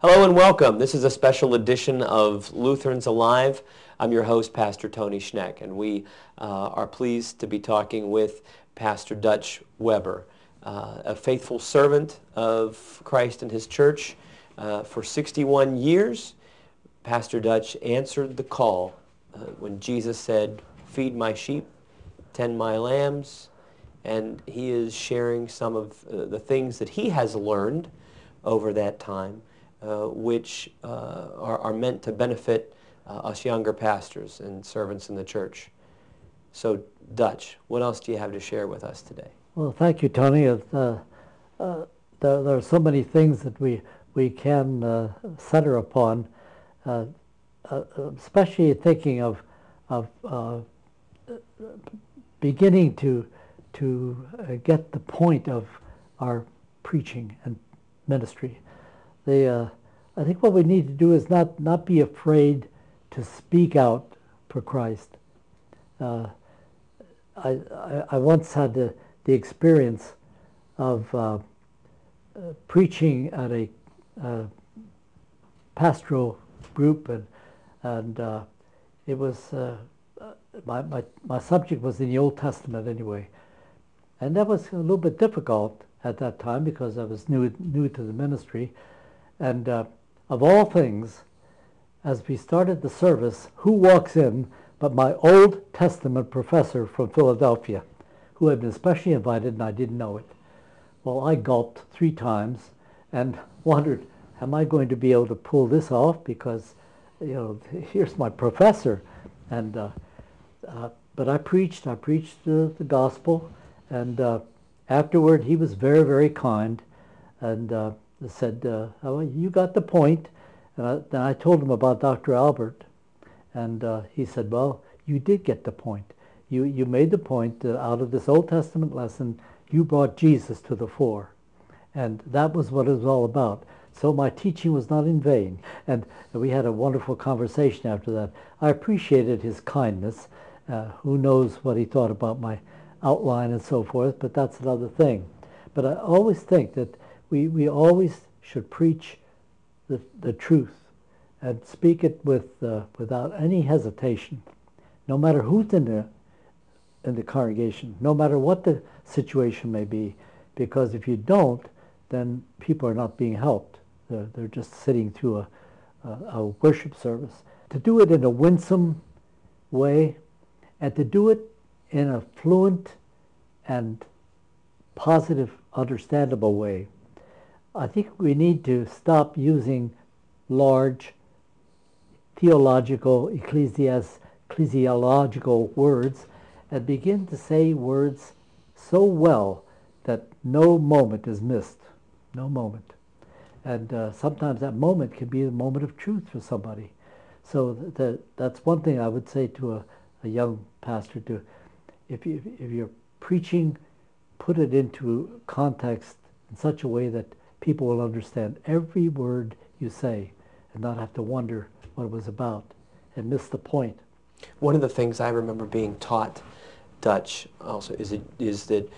Hello and welcome. This is a special edition of Lutherans Alive. I'm your host, Pastor Tony Schneck, and we are pleased to be talking with Pastor Dutch Weber, a faithful servant of Christ and his church. For 61 years, Pastor Dutch answered the call when Jesus said, "Feed my sheep, tend my lambs," and he is sharing some of the things that he has learned over that time, which are meant to benefit us younger pastors and servants in the church. So, Dutch, what else do you have to share with us today? Well, thank you, Tony. There are so many things that we can center upon, especially thinking of beginning to get the point of our preaching and ministry. I think what we need to do is not be afraid to speak out for Christ. I once had the experience of preaching at a pastoral group, and it was my subject was in the Old Testament anyway, and that was a little bit difficult at that time because I was new to the ministry. And of all things, as we started the service, who walks in but my Old Testament professor from Philadelphia, who had been specially invited and I didn't know it. Well, I gulped 3 times and wondered, am I going to be able to pull this off? Because, here's my professor. And but I preached the gospel, and afterward he was very, very kind, and said, oh, you got the point. And then I told him about Dr. Albert, and he said, well, you did get the point. You made the point that out of this Old Testament lesson, you brought Jesus to the fore. And that was what it was all about. So my teaching was not in vain. And we had a wonderful conversation after that. I appreciated his kindness. Who knows what he thought about my outline and so forth, but that's another thing. But I always think that we always should preach the truth and speak it without any hesitation, no matter who's in the congregation, no matter what the situation may be, because if you don't, then people are not being helped. They're just sitting through a worship service. To do it in a winsome way, and to do it in a fluent and positive, understandable way, I think we need to stop using large theological, ecclesiological words and begin to say words so well that no moment is missed. No moment. And sometimes that moment can be the moment of truth for somebody. So that's one thing I would say to a young pastor, if you're preaching, put it into context in such a way that people will understand every word you say and not have to wonder what it was about and miss the point. One of the things I remember being taught, Dutch, also is that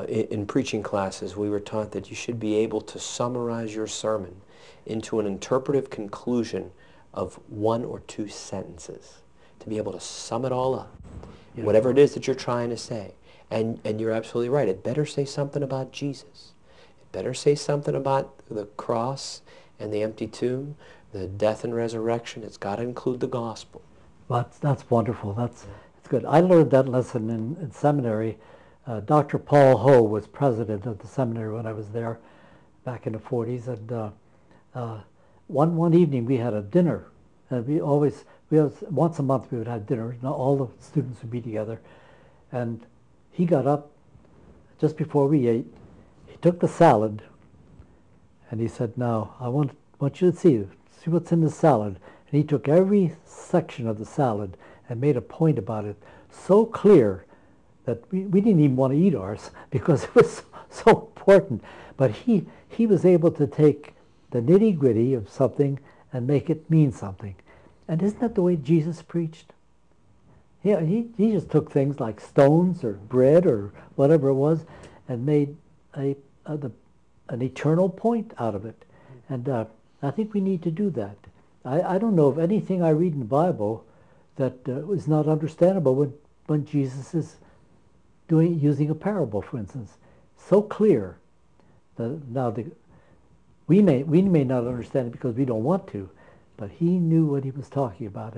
in preaching classes we were taught that you should be able to summarize your sermon into an interpretive conclusion of 1 or 2 sentences, to be able to sum it all up, whatever it is that you're trying to say. And you're absolutely right. It better say something about Jesus. Better say something about the cross and the empty tomb, the death and resurrection. It's got to include the gospel. That's wonderful. That's good. I learned that lesson in seminary. Dr. Paul Ho was president of the seminary when I was there back in the 40s. And one evening we had a dinner. And once a month we would have dinner. All the students would be together. And he got up just before we ate. He took the salad, and he said, now, I want you to see what's in the salad. And he took every section of the salad and made a point about it so clear that we didn't even want to eat ours because it was so important. But he was able to take the nitty-gritty of something and make it mean something. And isn't that the way Jesus preached? Yeah, he just took things like stones or bread or whatever it was and made an eternal point out of it. And I think we need to do that. I don't know of anything I read in the Bible that is not understandable when Jesus is using a parable, for instance. So clear that now we may not understand it because we don't want to, but he knew what he was talking about.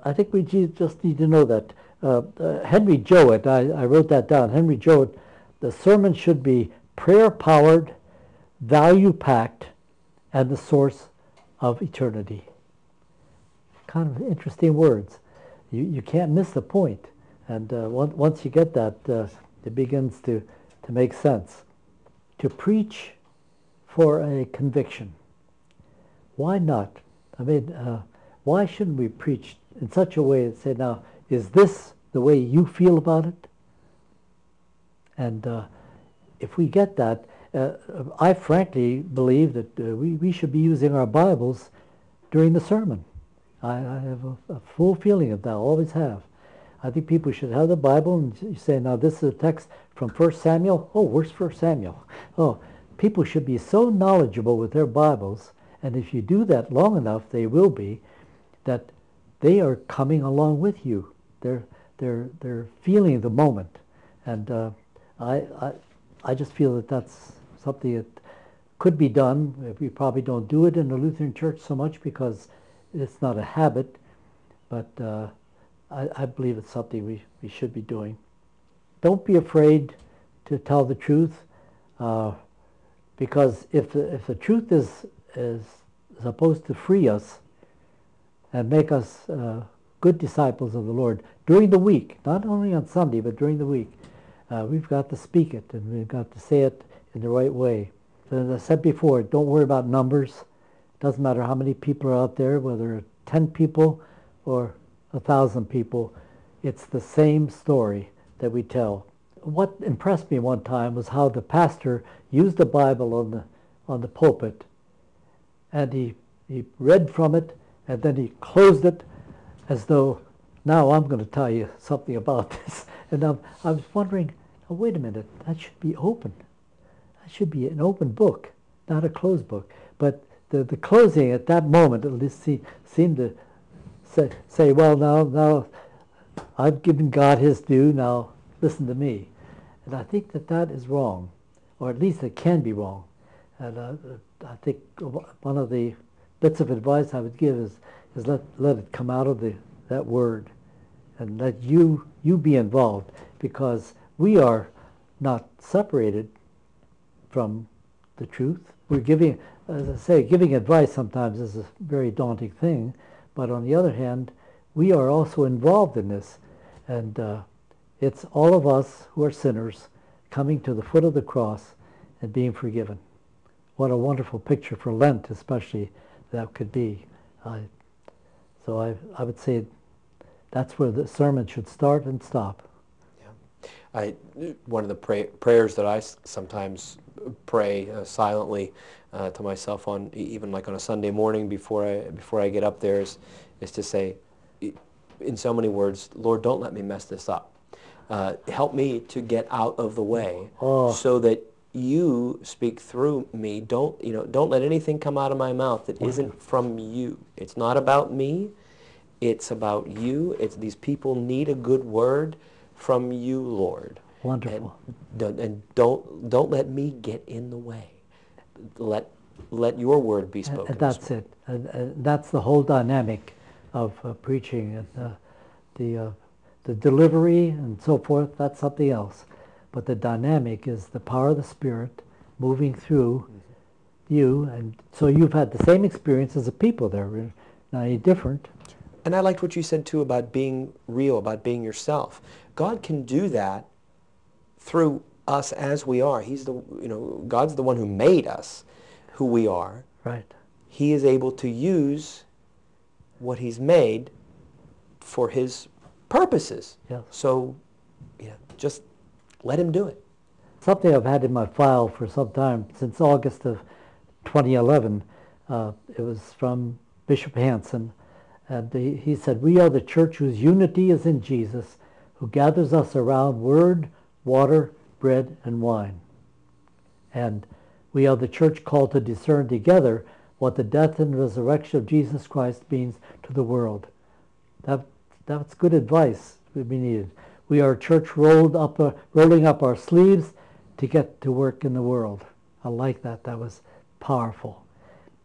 I think we just need to know that. Henry Jowett, I wrote that down. Henry Jowett, the sermon should be prayer-powered, value-packed, and the source of eternity. Kind of interesting words. You can't miss the point. And once you get that, it begins to make sense. To preach for a conviction. Why not? I mean, why shouldn't we preach in such a way that say, now, is this the way you feel about it? And if we get that, I frankly believe that we should be using our Bibles during the sermon. I have a full feeling of that, always have. I think people should have the Bible and you say, now this is a text from 1 Samuel. Oh, where's 1 Samuel? Oh, people should be so knowledgeable with their Bibles, and if you do that long enough, they will be, that they are coming along with you. They're feeling the moment. And I just feel that that's something that could be done. We probably don't do it in the Lutheran Church so much because it's not a habit, but I believe it's something we should be doing. Don't be afraid to tell the truth, because if the truth is supposed to free us and make us good disciples of the Lord during the week, not only on Sunday, but during the week, we've got to speak it and we've got to say it in the right way. As I said before, don't worry about numbers. It doesn't matter how many people are out there, whether 10 people or 1,000 people. It's the same story that we tell. What impressed me one time was how the pastor used the Bible on the pulpit, and he read from it, and then he closed it as though, now I'm going to tell you something about this. And I was wondering, oh, wait a minute, that should be open. That should be an open book, not a closed book. But the closing at that moment at least seemed to say, well, now I've given God his due, now listen to me. And I think that is wrong, or at least it can be wrong. And I think one of the bits of advice I would give is let it come out of that word, and let you be involved, because we are not separated from the truth. We're giving, as I say, giving advice sometimes is a very daunting thing, but on the other hand, we are also involved in this, and it's all of us who are sinners coming to the foot of the cross and being forgiven. What a wonderful picture for Lent, especially, that could be. So I would say that's where the sermon should start and stop. Yeah, one of the prayers that I sometimes pray silently to myself on, even like on a Sunday morning before I get up there, is to say, in so many words, Lord, don't let me mess this up. Help me to get out of the way so that you speak through me. Don't let anything come out of my mouth that isn't from you. It's not about me. It's about you. These people need a good word from you, Lord. Wonderful. And don't let me get in the way. Let your word be spoken. And that's it. And that's the whole dynamic of preaching. And the delivery and so forth, that's something else. But the dynamic is the power of the Spirit moving through you. And so you've had the same experience as the people there. Not any different. And I liked what you said, too, about being real, about being yourself. God can do that through us as we are. God's the one who made us who we are. Right. He is able to use what he's made for his purposes. Yes. So, just let him do it. Something I've had in my file for some time, since August of 2011, it was from Bishop Hansen. And he said, we are the church whose unity is in Jesus, who gathers us around word, water, bread, and wine. And we are the church called to discern together what the death and resurrection of Jesus Christ means to the world. That's good advice we needed. We are a church rolling up our sleeves to get to work in the world. I like that. That was powerful.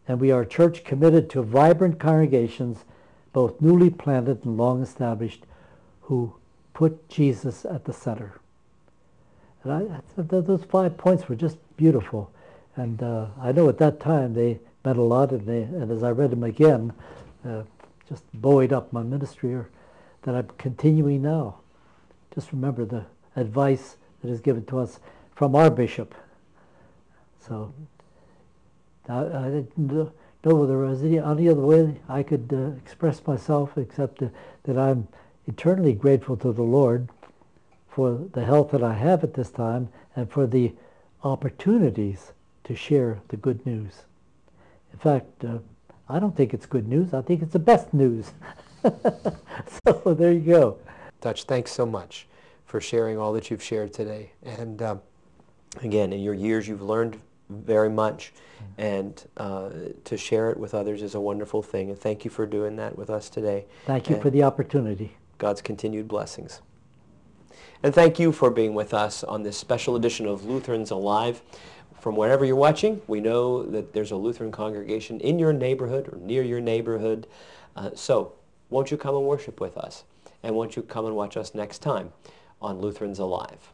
And we are a church committed to vibrant congregations, both newly planted and long established, who put Jesus at the center. And those 5 points were just beautiful. And I know at that time they meant a lot, and as I read them again, just buoyed up my ministry that I'm continuing now. Just remember the advice that is given to us from our bishop. So I didn't know whether there was any other way I could express myself except that I'm eternally grateful to the Lord for the health that I have at this time and for the opportunities to share the good news. In fact, I don't think it's good news. I think it's the best news. So there you go. Dutch, thanks so much for sharing all that you've shared today. And again, in your years, you've learned very much, and to share it with others is a wonderful thing. And thank you for doing that with us today. Thank you for the opportunity. God's continued blessings. And thank you for being with us on this special edition of Lutherans Alive. From wherever you're watching, we know that there's a Lutheran congregation in your neighborhood or near your neighborhood. So won't you come and worship with us? And won't you come and watch us next time on Lutherans Alive?